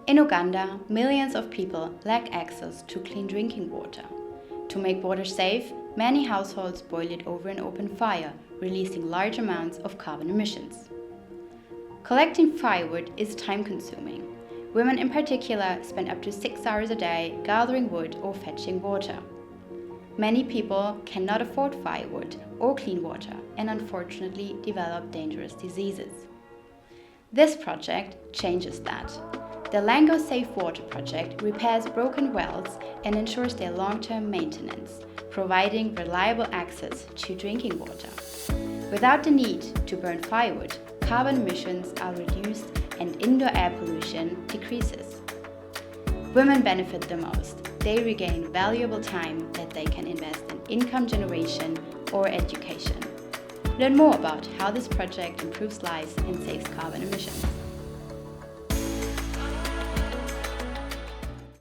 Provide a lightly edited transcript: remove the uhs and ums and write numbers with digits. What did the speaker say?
In Uganda, millions of people lack access to clean drinking water. To make water safe, many households boil it over an open fire, releasing large amounts of carbon emissions. Collecting firewood is time-consuming. Women in particular spend up to 6 hours a day gathering wood or fetching water. Many people cannot afford firewood or clean water and unfortunately develop dangerous diseases. This project changes that. The Lango Safe Water Project repairs broken wells and ensures their long-term maintenance, providing reliable access to drinking water. Without the need to burn firewood, carbon emissions are reduced and indoor air pollution decreases. Women benefit the most. They regain valuable time that they can invest in income generation or education. Learn more about how this project improves lives and saves carbon emissions.